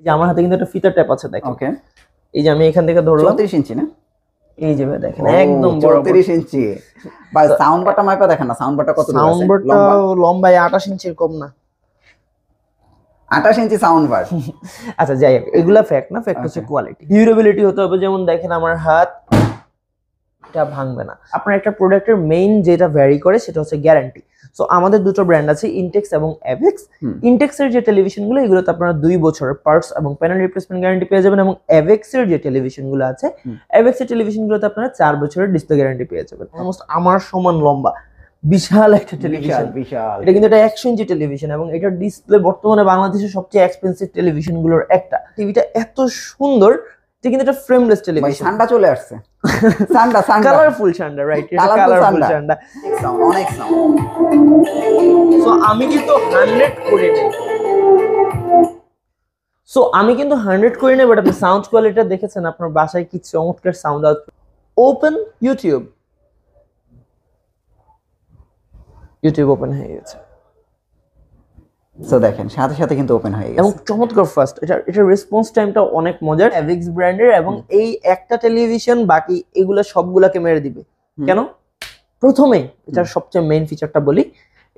এই যে আমার হাতে কিন্তু একটা ফিতার ট্যাপ আছে দেখেন। ওকে, এই যে আমি এখান থেকে ধরলাম 34 ইঞ্চি না? এই যে দেখেন একদম বড় 34 ইঞ্চি। ভাই সাউন্ড বারটা মাইপা দেখেন না, সাউন্ড বারটা কত দূর আছে? সাউন্ড বারটা লম্বায় 28 ইঞ্চির কম না। 28 ইঞ্চি সাউন্ড বার। আচ্ছা যাই হোক, এগুলা ফ্যাক্ট না, ফ্যাক্ট হচ্ছে কোয়ালিটি। ডিউরেবিলিটি হতে হবে, যেমন দেখেন আমার হাত এটা ভাঙবে না। আপনার একটা প্রোডাক্টের মেইন যেটা ভ্যারি করে সেটা হচ্ছে গ্যারান্টি। সো আমাদের দুটো ব্র্যান্ড আছে, ইনটেক্স এবং অ্যাভেক্স। ইনটেক্সের যে টেলিভিশনগুলো এগুলোতে আপনারা 2 বছরের পার্টস এবং প্যানেল রিপ্লেসমেন্ট গ্যারান্টি পেয়ে যাবেন, এবং অ্যাভেক্সের যে টেলিভিশনগুলো আছে অ্যাভেক্সের টেলিভিশনগুলোতে আপনারা 4 বছরের ডিসপ্লে গ্যারান্টি পেয়ে যাবেন। অলমোস্ট আমার সমান লম্বা, বিশাল একটা টেলিভিশন। বিশাল। এটা কিন্তু একটা 100 ইঞ্চি টেলিভিশন এবং এটার ডিসপ্লে বর্তমানে বাংলাদেশের সবচেয়ে এক্সপেন্সিভ টেলিভিশনগুলোর একটা। টিভিটা এত সুন্দর, এটা কিন্তু একটা ফ্রেমলেস টেলিভিশন। ঠান্ডা চলে আসছে, ঠান্ডা কালারফুল ঠান্ডা, রাইট? এটা কালারফুল ঠান্ডা, অনেক সাউন্ড। সো আমি কিন্তু 100 করে নেই, বাট আপনি সাউন্ড কোয়ালিটি দেখেছেন আপনার বাসায় কি চমৎকার sound output. Open YouTube open হয়ে গেছে। সো দেখেন সাথে সাথে কিন্তু ওপেন হয়ে গেছে এবং চমৎকার ফাস্ট। এটা রেসপন্স টাইমটা অনেক মজার। অ্যাভেক্স ব্র্যান্ডের, এবং এই একটা টেলিভিশন বাকি এগুলা সবগুলাকে মেরে দিবে। কেন? প্রথমে এটার সবচেয়ে মেইন ফিচারটা বলি,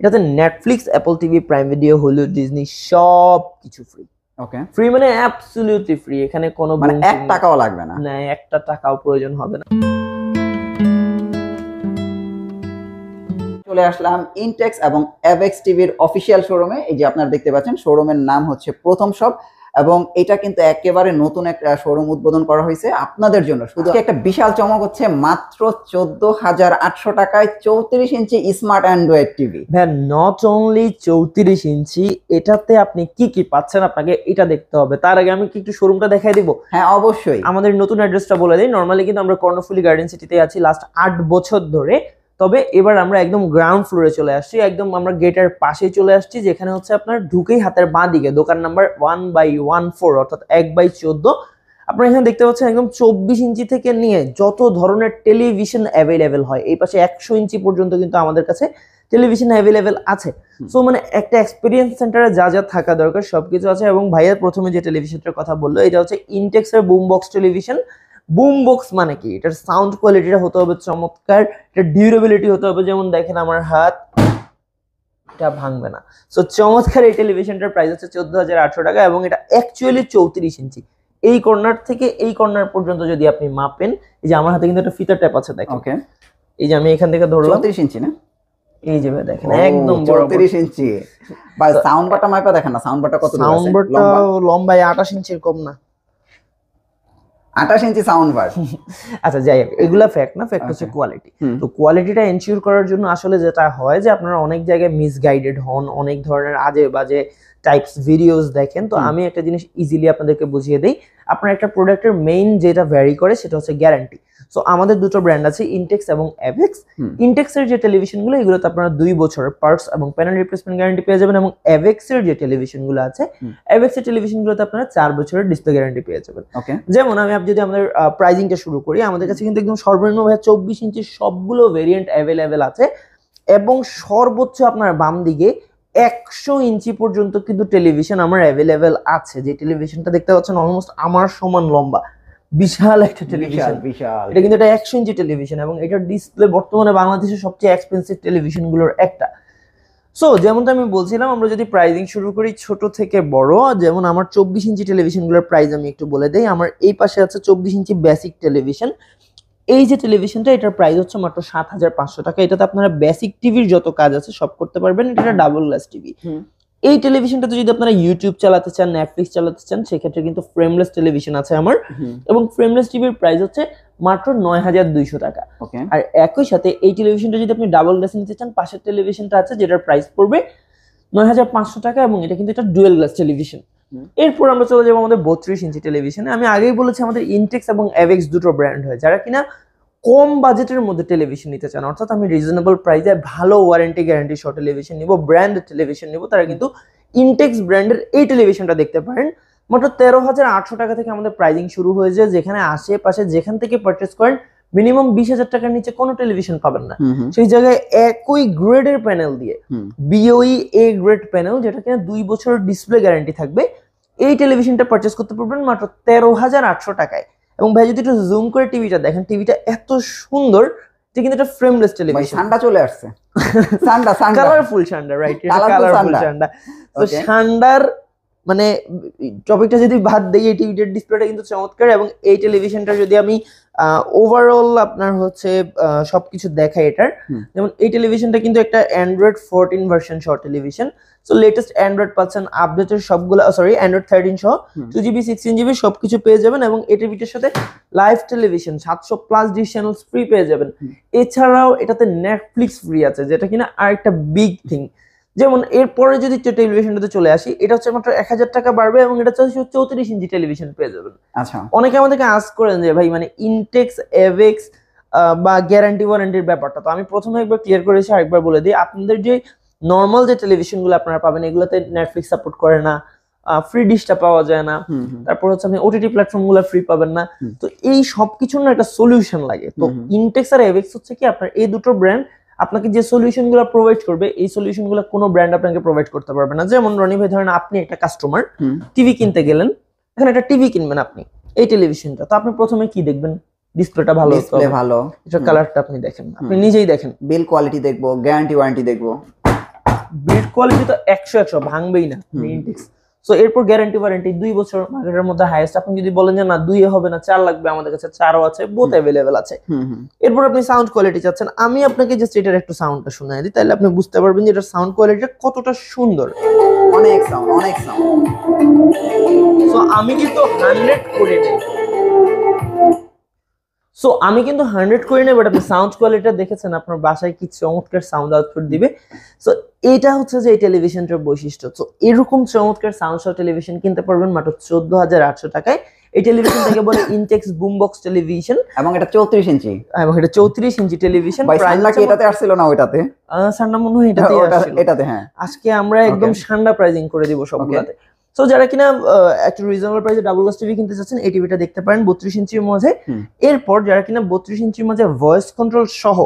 এটাতে Netflix, Apple TV, prime video, Hollywood, Disney সব কিছু ফ্রি। ওকে, ফ্রি মানে অ্যাবসলিউটলি ফ্রি। এখানে কোনো মানে 1 টাকাও লাগবে না। না, 1 টাকাও প্রয়োজন হবে না। চলে আসলাম ইনটেক্স এবং অ্যাভেক্স টিভির অফিসিয়াল শোরুমে। এই যে আপনারা দেখতে পাচ্ছেন শোরুমের নাম হচ্ছে প্রথম শপ, এবং এটা কিন্তু একেবারে নতুন একটা শোরুম উদ্বোধন করা হয়েছে আপনাদের জন্য। শুধু একটা বিশাল চমক হচ্ছে, মাত্র 14,800 টাকায় 34 ইঞ্চি স্মার্ট অ্যান্ড্রয়েড টিভি। ভাই নট অনলি 34 ইঞ্চি, এটাতে আপনি কি কি পাচ্ছেন আপনাকে এটা দেখতে হবে। তার আগে আমি কি একটু শোরুমটা দেখাই দিব? হ্যাঁ অবশ্যই। আমাদের নতুন অ্যাড্রেসটা বলে দিই। নরমালি কিন্তু আমরা কর্ণফুলী গার্ডেন সিটিতে আছি লাস্ট 8 বছর ধরে, তবে এবার আমরা একদম গ্রাউন্ড ফ্লোরে চলে আসছি, একদম আমরা গেটের পাশে চলে আসছি, যেখানে হচ্ছে আপনার ঢুকেই হাতের বাঁ দিকে দোকান নাম্বার 1/14 অর্থাৎ 1/14। আপনারা এখানে দেখতে পাচ্ছেন একদম 24 ইঞ্চি থেকে নিয়ে যত ধরনের টেলিভিশন অ্যাভেলেবেল হয়, এই পাশে 100 ইঞ্চি পর্যন্ত কিন্তু আমাদের কাছে টেলিভিশন অ্যাভেলেবেল আছে। সো মানে একটা এক্সপিরিয়েন্স সেন্টারে যা যা থাকা দরকার সবকিছু আছে। এবং ভাইয়া প্রথমে যে টেলিভিশনটার কথা বললো, এটা হচ্ছে ইনটেক্সের boom box television. Boom box মানে কি? এটার সাউন্ড কোয়ালিটিটা হতে হবে চমৎকার, এটার ডিউরেবিলিটি হতে হবে, যেমন দেখেন আমার হাত এটা ভাঙবে না। সো চমৎকার এই টেলিভিশনটার প্রাইস হচ্ছে 14,800 টাকা, এবং এটা অ্যাকচুয়ালি 34 ইঞ্চি। এই কর্নার থেকে এই কর্নার পর্যন্ত যদি আপনি মাপেন, এই যে আমার হাতে কিন্তু একটা ফিতার ট্যাপ আছে দেখেন। ওকে, এই যে আমি এখান থেকে ধরলাম 34 ইঞ্চি না? এই যে দেখেন একদম বড় 34 ইঞ্চি। ভাই সাউন্ড বারটা মাইপা দেখেন না, সাউন্ড বারটা কত দূর আছে? সাউন্ড বারটা লম্বায় 28 ইঞ্চির কম না। 28 ইঞ্চি সাউন্ড বার। আচ্ছা যাই হোক, এগুলা ফ্যাক্ট না, ফ্যাক্ট হচ্ছে কোয়ালিটি। তো কোয়ালিটিটা এনশিওর করার জন্য আসলে যেটা হয় যে আপনারা অনেক জায়গায় মিসগাইডেড হন, অনেক ধরনের আজে বাজে টাইপস ভিডিওস দেখেন। তো আমি একটা জিনিস ইজিলি আপনাদেরকে বুঝিয়ে দিই, আপনার একটা প্রোডাক্টের মেইন যেটা ভ্যারি করে সেটা হচ্ছে গ্যারান্টি। সো আমাদের দুটো ব্র্যান্ড আছে, ইনটেক্স এবং অ্যাভেক্স। ইনটেক্সের যে টেলিভিশনগুলো এগুলোতে আপনারা 2 বছরের পার্টস এবং প্যানেল রিপ্লেসমেন্ট গ্যারান্টি পেয়ে যাবেন, এবং অ্যাভেক্সের যে টেলিভিশনগুলো আছে অ্যাভেক্সের টেলিভিশনগুলোতে আপনারা 4 বছরের ডিসপ্লে গ্যারান্টি পেয়ে যাবেন। যেমন আমি যদি আমাদের প্রাইজিংটা শুরু করি, আমাদের কাছে কিন্তু একদম সর্বনিম্ন 24 ইঞ্চির সবগুলো ভেরিয়েন্ট অ্যাভেলেবেল আছে, এবং সর্বোচ্চ আপনার বাম দিকে 100 ইঞ্চি পর্যন্ত কিন্তু টেলিভিশন আমার অ্যাভেলেবেল আছে। যে টেলিভিশনটা দেখতে পাচ্ছেন অলমোস্ট আমার সমান লম্বা, বিশাল একটা টেলিভিশন। এটা কিন্তু একটা 100 ইঞ্চি টেলিভিশন, এবং এটার ডিসপ্লে বর্তমানে বাংলাদেশের সবচেয়ে এক্সপেন্সিভ টেলিভিশনগুলোর একটা। সো যেমনটা আমি বলছিলাম, আমরা যদি প্রাইজিং শুরু করি ছোট থেকে বড়, যেমন আমার 24 ইঞ্চি টেলিভিশনগুলোর প্রাইস আমি একটু বলে দেই। আমার এই পাশে আছে 24 ইঞ্চি বেসিক টেলিভিশন। এই যে টেলিভিশনটা, এটার প্রাইস হচ্ছে মাত্র 7,500 টাকা। এটাতে আপনারা বেসিক টিভির যত কাজ আছে সব করতে পারবেন। এটা ডাবল গ্লাস টিভি। এই টেলিভিশনটাতে যদি আপনারা ইউটিউব চালাতে চান, নেটফ্লিক্স চালাতে চান, সেক্ষেত্রে কিন্তু ফ্রেমলেস টেলিভিশন আছে আমার, এবং ফ্রেমলেস টিভির প্রাইস হচ্ছে মাত্র 9,200 টাকা। আর একই সাথে এই টেলিভিশনটা যদি আপনি ডাবল গ্লাস নিতে চান, পাশের টেলিভিশনটা আছে যেটার প্রাইস পড়বে 9,500 টাকা, এবং এটা কিন্তু একটা ডুয়েল গ্লাস টেলিভিশন। এরপর আমরা চলে যাবো আমাদের 32 ইঞ্চি টেলিভিশনে। আমি আগেই বলেছি আমাদের ইনটেক্স এবং অ্যাভেক্স দুটো ব্র্যান্ড হয়, যারা কিনা কম বাজেটের মধ্যে টেলিভিশন নিতে চান, অর্থাৎ আমি রিজনেবল প্রাইসে ভালো ওয়ারেন্টি গ্যারান্টি সহ টেলিভিশন নিব, ব্র্যান্ড টেলিভিশন নিব, তারা কিন্তু ইনটেক্স ব্র্যান্ডের এই টেলিভিশনটা দেখতে পারেন। মাত্র 13,800 টাকা থেকে আমাদের প্রাইজিং শুরু হয়ে যায়, যেখানে আশেপাশে যেখান থেকে পারচেস করেন মিনিমাম 20,000 টাকার নিচে কোনো টেলিভিশন পাবেন না। সেই জায়গায় একই গ্রেডের প্যানেল দিয়ে, বিওই এ গ্রেড প্যানেল, যেটা কিনা 2 বছরের ডিসপ্লে গ্যারান্টি থাকবে, এই টেলিভিশনটা পারচেস করতে পারবেন মাত্র 13,800 টাকায়। এবং ভাই যদি একটু জুম করে টিভিটা দেখেন, টিভিটা এত সুন্দর যে কিন্তু এটা ফ্রেমলেস টেলিভিশন। ঠান্ডা চলে আসছে, ঠান্ডা ঠান্ডা কালারফুল ঠান্ডা, রাইট, এটা কালারফুল ঠান্ডা। তো ঠান্ডার মানে টপিকটা যদি বাদ দেই, এই টিভিটার ডিসপ্লেটা কিন্তু চমৎকার। এবং এই টেলিভিশনটা যদি আমি ওভারঅল আপনার হচ্ছে সবকিছু দেখাই এটার, যেমন এই টেলিভিশনটা কিন্তু একটা অ্যান্ড্রয়েড 14 ভার্সন সহ টেলিভিশন। সো লেটেস্ট অ্যান্ড্রয়েড পাচ্ছেন, আপডেটের সবগুলো, সরি অ্যান্ড্রয়েড 13 সহ 2GB 16GB সবকিছু পেয়ে যাবেন। এবং এই টিভিটার সাথে live television 700+ dish channels free পেয়ে যাবেন। এছাড়াও এটাতে নেটফ্লিক্স ফ্রি আছে, যেটা কিনা আরেকটা বিগ থিং। যেমন এরপরে যদি টেলিভিশনটাতে চলে আসি, এটা হচ্ছে মাত্র 1000 টাকা বাড়বে এবং এটা হচ্ছে 34 ইঞ্চি টেলিভিশন পেয়ে যাবেন। আচ্ছা, অনেকে আমাদেরকে আস্ক করেন যে ভাই মানে ইনটেক্স, এভেক্স বা গ্যারান্টি ওয়ারেন্টির ব্যাপারটা, তো আমি প্রথমে একবার ক্লিয়ার করেছি, আরেকবার বলে দিই। আপনাদের যে নর্মাল যে টেলিভিশনগুলো আপনারা পাবেন, এগুলোতে নেটফ্লিক্স সাপোর্ট করে না, ফ্রি ডিশটা পাওয়া যায় না, তারপর হচ্ছে আপনি ওটিটি প্ল্যাটফর্মগুলো ফ্রি পাবেন না। তো এই সবকিছুর না একটা সলিউশন লাগে। তো ইনটেক্স আর এভেক্স হচ্ছে কি আপনার এই দুটো ব্র্যান্ড আপনাকে যে সলিউশনগুলো প্রোভাইড করবে, এই সলিউশনগুলো কোনো ব্র্যান্ড আপনাকে প্রোভাইড করতে পারবে না। যেমন রনি ভাই ধরেন আপনি একটা কাস্টমার, টিভি কিনতে গেলেন, এখানে একটা টিভি কিনবেন আপনি, এই টেলিভিশনটা, তো আপনি প্রথমে কি দেখবেন? ডিসপ্লেটা ভালো, ডিসপ্লে ভালো, এটা কালারটা আপনি দেখেন, আপনি নিজেই দেখেন। বিল কোয়ালিটি দেখবো, গ্যারান্টি ওয়ারেন্টি দেখবো। বিল্ড কোয়ালিটি তো 100 ভাঙবেই না ইনটেক্স। সো এরপর গ্যারান্টি ওয়ারেন্টি 2 বছর মার্কেটের মধ্যে হাইয়েস্ট। আপনি যদি বলেন যে না 2 হবে না 4 লাগবে, আমাদের কাছে 4ও আছে, বোথ অ্যাভেলেবেল আছে। এরপর আপনি সাউন্ড কোয়ালিটি চাচ্ছেন, আমি আপনাকে জাস্ট এটার একটু সাউন্ডটা শোনাই দিই, তাহলে আপনি বুঝতে পারবেন যে এটার সাউন্ড কোয়ালিটিটা কতটা সুন্দর। অনেক সাউন্ড, অনেক সাউন্ড। সো আমি কিন্তু 100 করে নেই, আমি কিন্তু 100 করে নেই, বাট আপনি সাউন্ড কোয়ালিটিটা দেখেছেন, আপনার বাসায় কি চমৎকার সাউন্ড আউটপুট দিবে। সো এটা হচ্ছে যে এই টেলিভিশনটার বৈশিষ্ট্য। সো এরকম চমৎকার সাউন্ড সহ টেলিভিশন কিনতে পারবেন মাত্র 14,800 টাকায়। এই টেলিভিশনটাকে বলে ইনটেক্স বুমবক্স টেলিভিশন, এবং এটা 34 ইঞ্চি, এবং এটা 34 ইঞ্চি টেলিভিশন। প্রাইস কি এটাতে আসছিল না ওইটাতে? সান্ডা মনে হয় এটাতেই আসছিল। এটাতে, হ্যাঁ। আজকে আমরা একদম সান্ডা প্রাইজিং করে দিব সবগুলাতে। সো যারা কিনা একটু রিজনেবল প্রাইসে ডাবল গ্লাস টিভি কিনতে চাচ্ছেন, এই টিভিটা দেখতে পারেন 32 ইঞ্চির মধ্যে। এরপর যারা কিনা 32 ইঞ্চির মধ্যে ভয়েস কন্ট্রোল সহ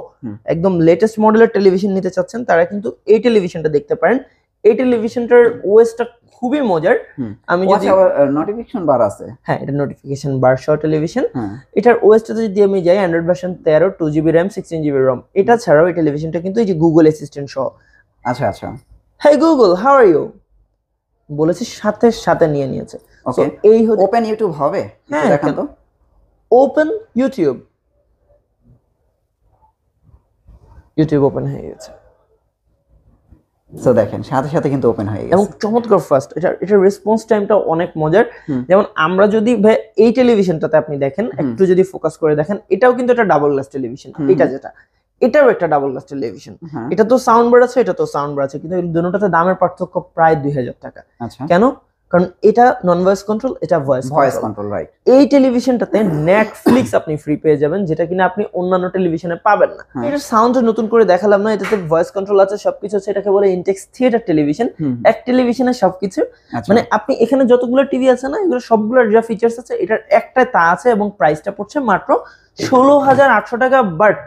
একদম লেটেস্ট মডেলের টেলিভিশন নিতে চাচ্ছেন, তারা কিন্তু এই টেলিভিশনটা দেখতে পারেন। এই টেলিভিশনটার ওএসটা খুবই মজার। আমি যদি নোটিফিকেশন বার আছে, হ্যাঁ, এটা নোটিফিকেশন বার সহ টেলিভিশন। এটার ওএসটা যদি আমি যাই, Android version 13, 2GB RAM, 16GB ROM। এটা ছাড়াও এই টেলিভিশনটা কিন্তু এই যে গুগল অ্যাসিস্ট্যান্ট সহ। আচ্ছা আচ্ছা, hi Google, how are you বলেছি, সাথে সাথে নিয়ে নিয়েছে। ওকে, এই ওপেন ইউটিউব হবে, হ্যাঁ দেখান তো। ওপেন ইউটিউব, ইউটিউব ওপেন হয়ে গেছে। সো দেখেন সাথে সাথে কিন্তু ওপেন হয়ে গেছে এবং চমৎকার ফাস্ট। এটার রেসপন্স টাইমটা অনেক মজার। যেমন আমরা যদি এই টেলিভিশনটাতে আপনি দেখেন, একটু যদি ফোকাস করে দেখেন, এটাও কিন্তু একটা ডাবল গ্লাস টেলিভিশন। এটা যেটা, এটাও একটা ডাবল গ্লাস টেলিভিশন। এটা তো সাউন্ড বার আছে, এটা তো সাউন্ড বার আছে, কিন্তু এই দুটোতে দামের পার্থক্য প্রায় 2000 টাকা। কেন? কারণ এটা নন ভয়েস কন্ট্রোল, এটা ভয়েস কন্ট্রোল, রাইট। এই টেলিভিশনটাতে নেটফ্লিক্স আপনি ফ্রি পেয়ে যাবেন, যেটা কিনা আপনি অন্যান্য টেলিভিশনে পাবেন না। এটার সাউন্ড নতুন করে দেখালাম না, এটাতে ভয়েস কন্ট্রোল আছে, সবকিছু আছে। এটাকে বলে ইনটেক্স থিয়েটার টেলিভিশন। এক টেলিভিশনে সবকিছু, মানে আপনি এখানে যতগুলো টিভি আছে না, এগুলো সবগুলোর যা ফিচার্স আছে এটার একটাই তা আছে, এবং প্রাইসটা পড়ছে মাত্র 16,800 টাকা। বাট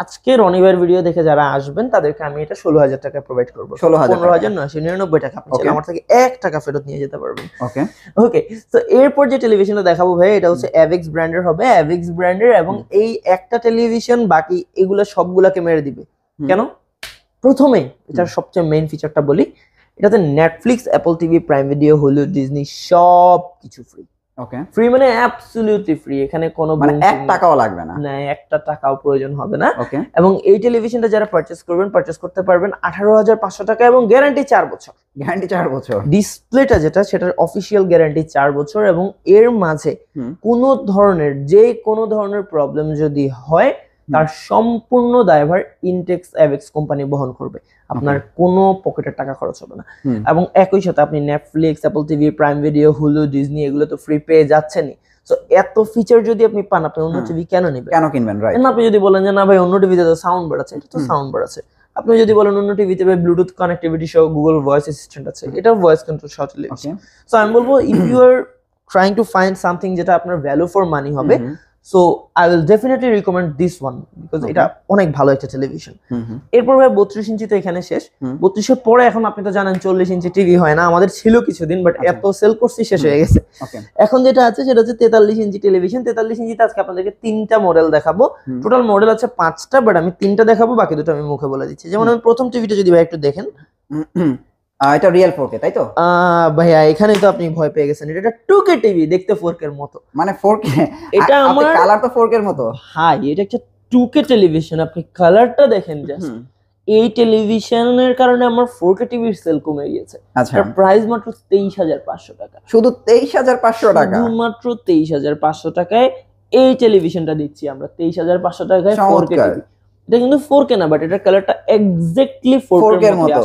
আজকে রনিবার ভিডিও দেখে যারা আসবেন তাদেরকে আমি এটা 16,000 টাকা প্রোভাইড করবো। 15,999 টাকা আপনি আমার থেকে 1 টাকা ফেরত নিয়ে যেতে পারবেন। ওকে ওকে, তো এরপর যে টেলিভিশনটা দেখাবো ভাই, এটা হচ্ছে অ্যাভেক্স ব্র্যান্ডের হবে, অ্যাভেক্স ব্র্যান্ডের। এবং এই একটা টেলিভিশন বাকি এগুলো সবগুলাকে মেরে দিবে। কেন? প্রথমে এটার সবচেয়ে মেইন ফিচারটা বলি, এটাতে Netflix, Apple TV, prime video, Hulu, Disney সব কিছু ফ্রি। ওকে, ফ্রি মানে অ্যাবসলিউটলি ফ্রি। এখানে কোনো মানে 1 টাকাও লাগবে না, না 1 টাকাও প্রয়োজন হবে না। ওকে, এবং এই টেলিভিশনটা যারা পারচেজ করবেন, পারচেজ করতে পারবেন 18,500 টাকা, এবং গ্যারান্টি 4 বছর। গ্যারান্টি 4 বছর। ডিসপ্লেটা যেটা, সেটার অফিশিয়াল গ্যারান্টি 4 বছর। এবং এর মাঝে কোনো ধরনের প্রবলেম যদি হয়, তার সম্পূর্ণ দায়ভার ইনটেক্স অ্যাভেক্স কোম্পানি বহন করবে। আপনার কোনো পকেটের টাকা খরচ হবে না। এবং একই সাথে আপনি Netflix, Apple TV, prime video, Hulu, Disney এগুলো তো ফ্রি পেয়ে যাচ্ছেনই। সো এত ফিচার যদি আপনি পান, আপনি অন্য টিভি কেন নেবেন, কেন কিনবেন? রাইট। আপনি যদি বলেন যে না ভাই অন্য টিভিতে তো সাউন্ড বার আছে, এটা তো সাউন্ড বার আছে। আপনি যদি বলেন অন্য টিভিতে ভাই ব্লুটুথ কানেক্টিভিটি সহ গুগল ভয়েস অ্যাসিস্ট্যান্ট আছে, এটা ভয়েস কন্ট্রোল সহ টেলিভিশন। সো আমি বলবো if you are trying to find something যেটা আপনার ভ্যালু ফর মানি হবে, so I will definitely recommend this one because এটা অনেক ভালো একটা টেলিভিশন। এরপর ভাই 32 ইঞ্চি তো এখানে শেষ, 32 এর পরে এখন আপনি তো জানেন 40 ইঞ্চি টিভি হয় না, আমাদের ছিল কিছুদিন বাট এত সেল করছি শেষ হয়ে গেছে। এখন যেটা আছে সেটা হচ্ছে 43 ইঞ্চি টেলিভিশন। 43 ইঞ্চিতে আজকে আপনাদেরকে 3টা মডেল দেখাবো, টোটাল মডেল আছে 5টা বাট আমি 3টা দেখাবো, বাকি দুটো আমি মুখে বলে দিচ্ছি। যেমন আমি প্রথম টিভিটা যদি ভাই একটু দেখেন, এটা রিয়েল 4K তাই তো ভাইয়া? এখানেই তো আপনি ভয় পেয়ে গেছেন, এটা 2K টিভি, দেখতে 4K এর মতো। মানে 4K এটা আমার কালার তো 4K এর মতো। হ্যাঁ, এটা একটা 2K টেলিভিশন, আপনি কালারটা দেখেন জাস্ট। এই টেলিভিশনের কারণে আমার 4K টিভির সেল কমে গিয়েছে। আচ্ছা, এর প্রাইস মাত্র 23,500 টাকা, শুধু 23,500 টাকা, শুধুমাত্র 23,500 টাকায় এই টেলিভিশনটা দিচ্ছি আমরা। 23,500 টাকায় 4K টিভি। এটা কিন্তু 4K না, বাট এটার কালারটা এক্স্যাক্টলি 4K এর মতো,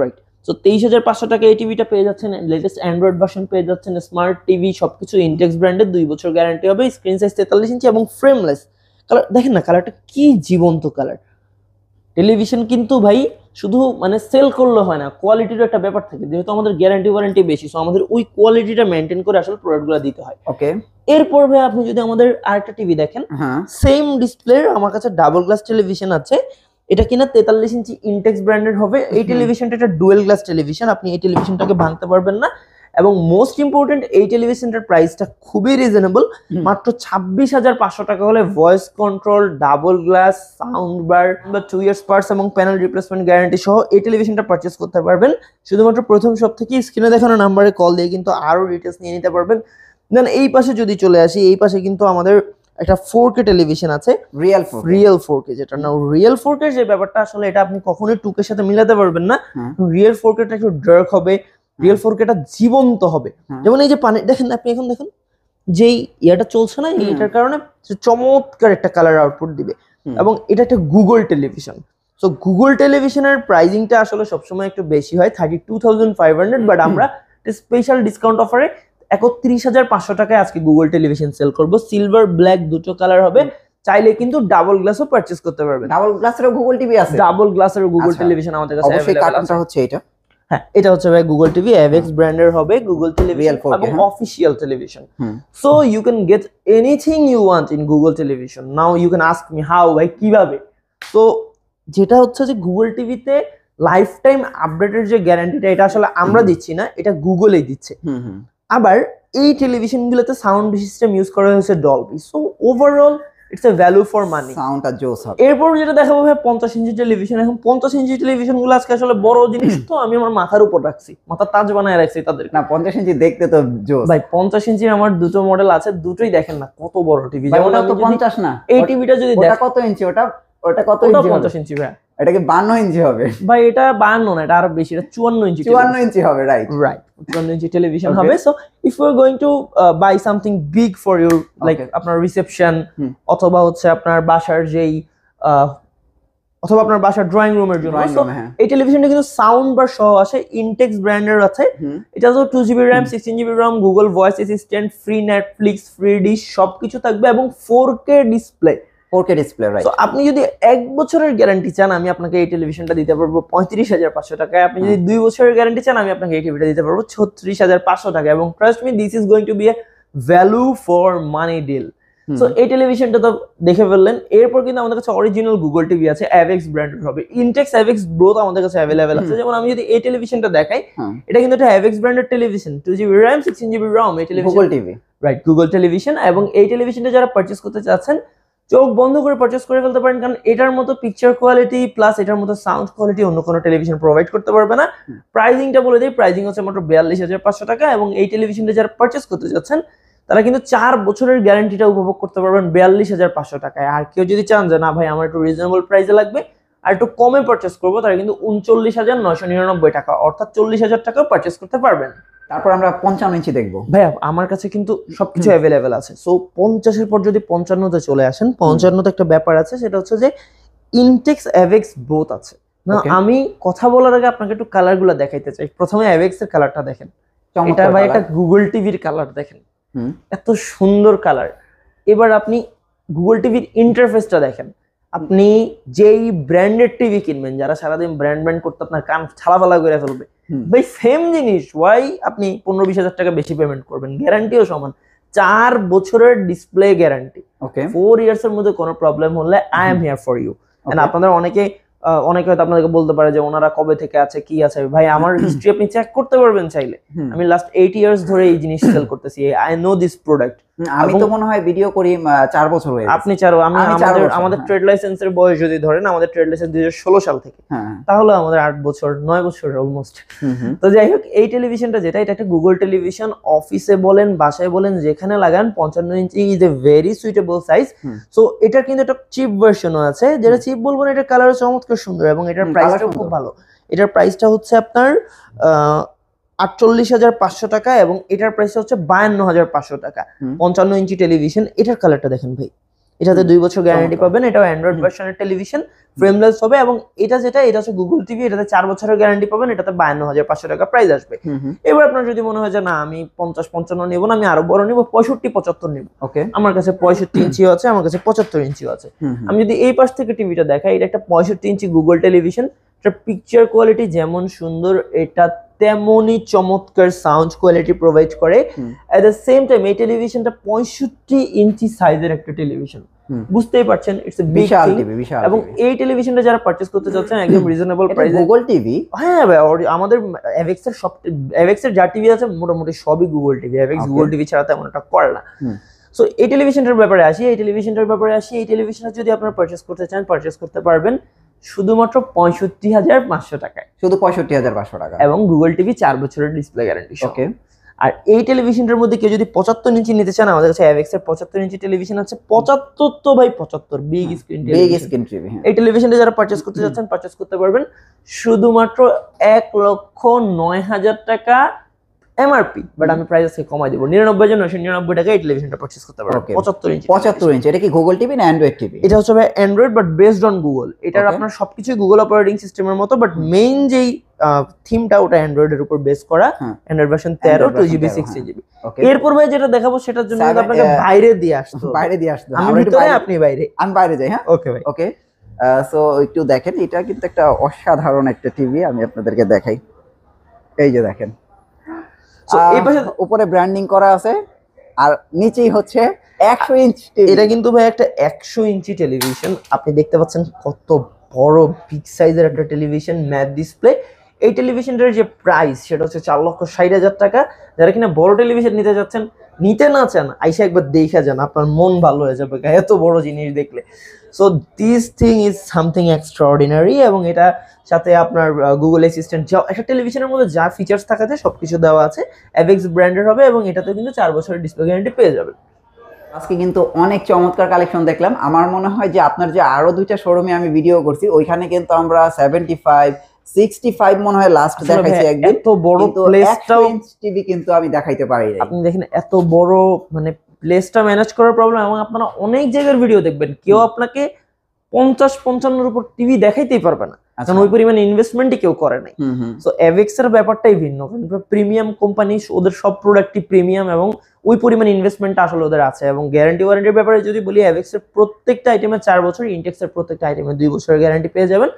রাইট? সো 23,500 টাকা এই টিভিটা পেয়ে যাচ্ছেন, লেটেস্ট অ্যান্ড্রয়েড ভার্সন পেয়ে যাচ্ছেন, স্মার্ট টিভি সবকিছু ইন্টেক্স ব্র্যান্ডের, 2 বছর গ্যারান্টি হবে, স্ক্রিন সাইজ 43 ইঞ্চি এবং ফ্রেমলেস। কালার দেখেন না, কালারটা কি জীবন্ত কালার। টেলিভিশন কিন্তু ভাই শুধু মানে সেল করলে হয় না, কোয়ালিটির একটা ব্যাপার থাকে, যেহেতু আমাদের গ্যারান্টি ওয়ারেন্টি বেশি, সো আমাদের ওই কোয়ালিটিটা মেনটেন করে আসলে প্রোডাক্টগুলো দিতে হয়। ওকে, এরপর ভাই আপনি যদি আমাদের আরেকটা টিভি দেখেন, সেম ডিসপ্লে আমার কাছে ডাবল গ্লাস টেলিভিশন আছে, এটা কিনা 43 ইঞ্চি ইন্টেক্স ব্র্যান্ডের হবে। এই টেলিভিশনটা একটা ডুয়েল গ্লাস টেলিভিশন, আপনি এই টেলিভিশনটাকে ভাঙতে পারবেন না। এবং মোস্ট ইম্পর্টেন্ট, এই টেলিভিশনটার প্রাইসটা খুবই রিজনেবল, মাত্র 26,500 টাকা হলে voice control, double glass, sound bar বা 2 ইয়ার্স পার্টস এবং প্যানেল রিপ্লেসমেন্ট গ্যারান্টি সহ এই টেলিভিশনটা পারচেস করতে পারবেন। শুধুমাত্র প্রথম সব থেকে স্ক্রিনে দেখানো নাম্বারে কল দিয়ে কিন্তু আরো ডিটেলস নিয়ে নিতে পারবেন। দেন এই পাশে যদি চলে আসি, এই পাশে কিন্তু আমাদের একটা 4K টেলিভিশন আছে, রিয়েল 4K, যেটা না রিয়েল 4K যে ব্যাপারটা আসলে এটা আপনি কখনোই 2K এর সাথে মিলাতে পারবেন না। রিয়েল 4K টা একটু ডার্ক হবে, রিয়েল 4K টা জীবন্ত হবে। যেমন এই যে পানি দেখেন, আপনি এখন দেখেন যেই ইয়াটা চলছে না, এটার কারণে চমৎকার একটা কালার আউটপুট দিবে। এবং এটা একটা গুগল টেলিভিশন, সো গুগল টেলিভিশনের প্রাইসিংটা আসলে সবসময় একটু বেশি হয়, 32,500, বাট আমরা স্পেশাল ডিসকাউন্ট অফারে 31,500 টাকায় আজকে গুগল টেলিভিশন সেল করব। সিলভার ব্ল্যাক দুটো কালার হবে, চাইলে কিন্তু ডাবল গ্লাসও পারচেজ করতে পারবেন। ডাবল গ্লাসেরও গুগল টিভি আছে, ডাবল গ্লাসেরও গুগল টেলিভিশন আমাদের কাছে অবশ্যই। কার্টুনটা হচ্ছে এটা, হ্যাঁ এটা হচ্ছে ভাই গুগল টিভি, এভএক্স ব্র্যান্ডের হবে, গুগল টেলিভিশন এবং official television. So you can get anything you want in Google television. Now you can ask me how, ভাই কিভাবে? তো যেটা হচ্ছে যে গুগল টিভিতে লাইফ টাইম আপডেটের যে গ্যারান্টিটা, এটা আসলে আমরা দিচ্ছি না, এটা গুগলই দিচ্ছে। আবার এই টেলিভিশনগুলোতে সাউন্ড সিস্টেম ইউজ করা হয়েছে Dolby, so overall it's a value for মানি। সাউন্ডটা জোস হবে। এরপর যেটা দেখাবো ভাই 50 ইঞ্চি টেলিভিশন। এখন 50 ইঞ্চি টেলিভিশন গুলো আজকে আসলে বড় জিনিস, তো আমি আমার মাথার উপর রাখছি, মাথার তাজ বানায় রাখছি তাদের। না 50 ইঞ্চি দেখতে তো জোস ভাই। 50 ইঞ্চির আমার দুটো মডেল আছে, দুটোই দেখেন না কত বড় টিভি। যেমন তো 50 না, এই টিভিটা যদি ওটা কত ইঞ্চি? ওটা কত ইঞ্চি? 50 ইঞ্চি ভাই। এটা কি 52 ইঞ্চি হবে? ভাই এটা 52 না, এটা আরো বেশি, এটা 54 ইঞ্চি। 54 ইঞ্চি হবে, রাইট রাইট, 54 ইঞ্চি টেলিভিশন হবে। So if you are going to buy something big for your like আপনার রিসেপশন, অথবা হচ্ছে আপনার বাসার যেই অথবা আপনার বাসার ড্রয়িং রুমের জন্য, এই টেলিভিশনটা কিন্তু সাউন্ড বার সহ আসে, ইনটেক্স ব্র্যান্ডের আছে। এটা তো 2GB RAM, 16GB RAM, Google voice assistant, free Netflix, free dish সবকিছু থাকবে এবং 4K display. 4K display, right. তো আপনি যদি 1 বছরের গ্যারান্টি চান, আমি আপনাকে এই টেলিভিশনটা দিতে পারবো 35,500 টাকায়। আপনি যদি 2 বছরের গ্যারান্টি চান, আমি আপনাকে এই টিভিটা দিতে পারবো 36,500 টাকা। এবং trust me, this is going to be a value for money deal. So এই টেলিভিশনটা তো দেখে ফেললেন। এরপর কিন্তু আমাদের কাছে অরিজিনাল গুগল টিভি আছে, এভএক্স ব্র্যান্ডের হবে, ইনটেক্স এভএক্স ব্রোথ আমাদের কাছে অ্যাভেলেবেল আছে। যেমন আমি যদি এই টেলিভিশনটা দেখাই, এটা কিন্তু একটা এভএক্স ব্র্যান্ডের television, 2GB RAM, 16GB ROM। এই television Google TV, right, Google television. এবং এই টেলিভিশনটা যারা পারচেজ করতে চাচ্ছেন, চোখ বন্ধ করে পারচেজ করে ফেলতে পারেন, কারণ এটার মতো পিকচার কোয়ালিটি প্লাস এটার মতো সাউন্ড কোয়ালিটি অন্য কোনো টেলিভিশন প্রোভাইড করতে পারবে না। প্রাইসিংটা বলে দিই, প্রাইসিং হচ্ছে মাত্র 42,500 টাকা। এবং এই টেলিভিশনটা যারা পারচেজ করতে যাচ্ছেন, তারা কিন্তু 4 বছরের গ্যারান্টিটা উপভোগ করতে পারবেন 42,500 টাকায়। আর কেউ যদি চান যে না ভাই আমার একটু রিজনেবল প্রাইসে লাগবে আর একটু কমে পারচেজ করবো, তারা কিন্তু 39,999 টাকা অর্থাৎ 40,000 টাকাও পারচেজ করতে পারবেন। তারপর আমরা 55 ইঞ্চি দেখবো। ভাইয়া আমার কাছে কিন্তু সবকিছু অ্যাভেলেবেল আছে। সো 50 এর পর যদি 55-তে চলে আসেন, 55-তে একটা ব্যাপার আছে, সেটা হচ্ছে যে ইনটেক্স এভএক্স বোথ আছে না। আমি কথা বলার আগে আপনাকে একটু কালারগুলো দেখাইতে চাই। প্রথমে এভএক্স এর কালারটা দেখেন, এটা ভাই একটা গুগল টিভির কালার দেখেন, এত সুন্দর কালার। এবার আপনি গুগল টিভির ইন্টারফেসটা দেখেন। আপনি যেই ব্র্যান্ডেড টিভি কিনবেন, যারা সারাদিন ব্র্যান্ড করতে আপনার কান ছালাফালা করে ফেলবে, ভাই সেম জিনিস ওয়াই আপনি 15-20 হাজার টাকা বেশি পেমেন্ট করবেন, গ্যারান্টিও সমান। 4 বছরের ডিসপ্লে গ্যারান্টি। ওকে, 4 ইয়ার্স এর মধ্যে কোনো প্রবলেম হলে I am here for you. And আপনাদের অনেকে হয়তো আপনাদেরকে বলতে পারে যে ওনারা কবে থেকে আছে কি আছে, ভাই আমার হিস্ট্রি আপনি চেক করতে পারবেন চাইলে। আমি লাস্ট 8 ইয়ার্স ধরে এই জিনিস সেল করতেছি, আই নো দিস প্রোডাক্ট। আমি তো মনে হয় ভিডিও করি 4 বছর হয়ে গেছে। আপনি আমাদের ট্রেড লাইসেন্সের বয়স যদি ধরেন, আমাদের ট্রেড লাইসেন্স 2016 সাল থেকে, তাহলে আমাদের 8 বছর 9 বছর অলমোস্ট। তো যাই হোক, এই টেলিভিশনটা যেটা, এটা একটা গুগল টেলিভিশন। অফিসে বলেন, বাসায় বলেন, যেখানে লাগান 55 inch is a very suitable size. So এটার কিন্তু একটা চিপ ভার্সনও আছে, যেটা চিপ বলবো না, এটার কালার চমৎকার সুন্দর এবং এটার প্রাইসটাও খুব ভালো। এটার প্রাইসটা হচ্ছে আপনার 48,500 টাকা এবং এটার প্রাইস হচ্ছে 52,500 টাকা। 55 ইঞ্চি টেলিভিশন। এটার কালারটা দেখেন ভাই, এটাতে 2 বছর গ্যারান্টি পাবেন। এটাও অ্যান্ড্রয়েড ভার্সনের টেলিভিশন, ফ্রেমলেস হবে এবং এটা হচ্ছে গুগল টিভি, এটাতে 4 বছরের গ্যারান্টি পাবেন। এটাতে 52,500 টাকা প্রাইস আসবে। এবার আপনার যদি মনে হয় যে না আমি 50-55 নেব না, আমি আরো বড় নেব, 65-75 নেব। ওকে, আমার কাছে 65 ইঞ্চিও আছে, আমার কাছে 75 ইঞ্চিও আছে। আমি যদি এই পাশ থেকে টিভিটা দেখাই, এটা একটা 65 ইঞ্চি গুগল টেলিভিশন। এটা পিকচার কোয়ালিটি যেমন সুন্দর, এটা তেমনই চমৎকার সাউন্ড কোয়ালিটি প্রোভাইড করে। এট দ্য সেম টাইম এই টেলিভিশনটা 65 ইঞ্চি সাইজের একটা টেলিভিশন, বুঝতেই পারছেন, ইটস এ বিশাল টিভি। এবং এই টেলিভিশনটা যারা পারচেজ করতে চাচ্ছেন একদম রিজনেবল প্রাইসে, গুগল টিভি। হ্যাঁ ভাই, আমাদের এভেক্সের যা টিভি আছে মোটামুটি সবই গুগল টিভি। এভেক্স গুগল টিভি ছাড়া তেমন একটা করে না। সো এই টেলিভিশনটার ব্যাপারে আসি। এই টেলিভিশনটা যদি আপনারা পারচেজ করতে চান, পারচেজ করতে পারবেন শুধুমাত্র 65,500 টাকায়। শুধু 65,500 টাকা এবং গুগল টিভি 4 বছরের ডিসপ্লে গ্যারান্টি। ওকে, আর এই টেলিভিশনটার মধ্যে কেউ যদি 75 ইঞ্চি নিতে চান, আমাদের কাছে এভেক্স এর 75 ইঞ্চি টেলিভিশন আছে। 75 তো ভাই 75 বিগ স্ক্রিন টিভি। এই টেলিভিশনটা যারা পারচেজ করতে যাচ্ছেন, পারচেজ করতে পারবেন শুধুমাত্র 1,09,000 টাকা এমআরপি। বাট আমি প্রাইস আজকে কমাই দেব, 99,999 টাকা এই টেলিভিশনটা পারচেজ করতে পারবেন। 75 ইঞ্চি। এটা কি গুগল টিভি না অ্যান্ড্রয়েড টিভি? এটা হচ্ছে ভাই Android, but based on Google. এটার আপনার সবকিছু গুগল অপারেটিং সিস্টেমের মতো, বাট মেইন যেই থিমটা ওটা অ্যান্ড্রয়েডের উপর বেস করা। Android version 13, 2GB 60GB। এরপর ভাই যেটা দেখাবো সেটার জন্য আপনাকে বাইরে দিয়ে আসতে। আমি ভিতরে, আপনি বাইরে। আমি বাইরে যাই। হ্যাঁ, ওকে ভাই। ওকে, সো একটু দেখেন, এটা কিন্তু একটা অসাধারণ একটা টিভি। আমি আপনাদেরকে দেখাই, এই যে দেখেন, এই পাশে উপরে ব্র্যান্ডিং করা আছে আর নিচেই হচ্ছে 100 ইঞ্চি। এটা কিন্তু ভাই একটা 100 ইঞ্চি টেলিভিশন। আপনি দেখতে পাচ্ছেন কত বড় বিগ সাইজের একটা টেলিভিশন, ম্যাট ডিসপ্লে। এই টেলিভিশনটার যে প্রাইস সেটা হচ্ছে 4,60,000 টাকা। যারা কিনা বড় টেলিভিশন নিতে যাচ্ছেন, নিতে না চান, আইসা একবার দেখে যান, আপনার মন ভালো হয়ে যাবে এত বড় জিনিস দেখলে। So this thing is something extraordinary. এবং এটা সাথে আপনার গুগল অ্যাসিস্ট্যান্ট, যা একটা টেলিভিশনের মধ্যে যা ফিচার্স থাকা যায় সবকিছু দেওয়া আছে। এভেক্স ব্র্যান্ডের হবে এবং এটাতে কিন্তু 4 বছরের ডিসপ্লে গ্যারান্টি পেয়ে যাবেন। আজকে কিন্তু অনেক চমৎকার কালেকশন দেখলাম। আমার মনে হয় যে আপনার যে আরো 2টা শোরুমে আমি ভিডিও করছি, ওইখানে কিন্তু আমরা 75, 65 মনে হয় লাস্ট দেখাইছি একদিন। এত বড় প্লেসটাও টিভি কিন্তু আমি দেখাইতে পারি না। আপনি দেখেন এত বড়, মানে প্লেসটা ম্যানেজ করার প্রবলেম। এবং আপনারা অনেক জায়গার ভিডিও দেখবেন, কেউ আপনাকে 50-55 উপর টিভি দেখাইতেই পারবে না, কারণ ওই পরিমাণে ইনভেস্টমেন্টই কেউ করে নাই। সো এভেক্স এর ব্যাপারটাই ভিন্ন, কারণ প্রিমিয়াম কোম্পানি, ওদের সব প্রোডাক্টই প্রিমিয়াম এবং ওই পরিমাণ ইনভেস্টমেন্ট আসলে ওদের আছে। এবং গ্যারান্টি ওয়ারেন্টির ব্যাপারে যদি বলি, এভেক্স এর প্রত্যেকটা আইটেমে 4 বছর, ইনটেক্স এর প্রত্যেকটা আইটেমে 2 বছরের গ্যারান্টি পেয়ে যাবেন।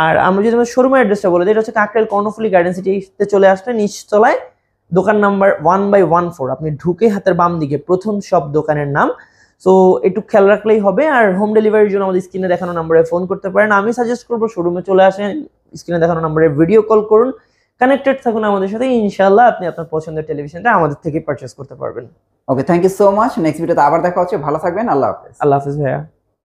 আর আমরা যদি শোরুমের অ্যাড্রেসটা বলে দিই, এটা হচ্ছে কাকরাইল কর্ণফুলী গার্ডেন সিটিতে চলে আসলে নিচতলায় দোকান নাম্বার 1/14। আপনি ঢুকে হাতের বাম দিকে প্রথম সব দোকানের নাম। সো একটু খেয়াল রাখলেই হবে। আর হোম ডেলিভারির জন্য আমাদের স্ক্রিনে দেখানো নাম্বারে ফোন করতে পারেন। আমি সাজেস্ট করবো শোরুমে চলে আসেন, স্ক্রিনে দেখানো নাম্বারে ভিডিও কল করুন, কানেক্টেড থাকুন আমাদের সাথে। ইনশাআল্লাহ আপনি আপনার পছন্দের টেলিভিশনটা আমাদের থেকে পারচেজ করতে পারবেন। Okay, thank you so much. Next ভিডিওতে আবার দেখা হচ্ছে। ভালো থাকবেন। আল্লাহ হাফেজ। আল্লাহ হাফেজ ভাইয়া।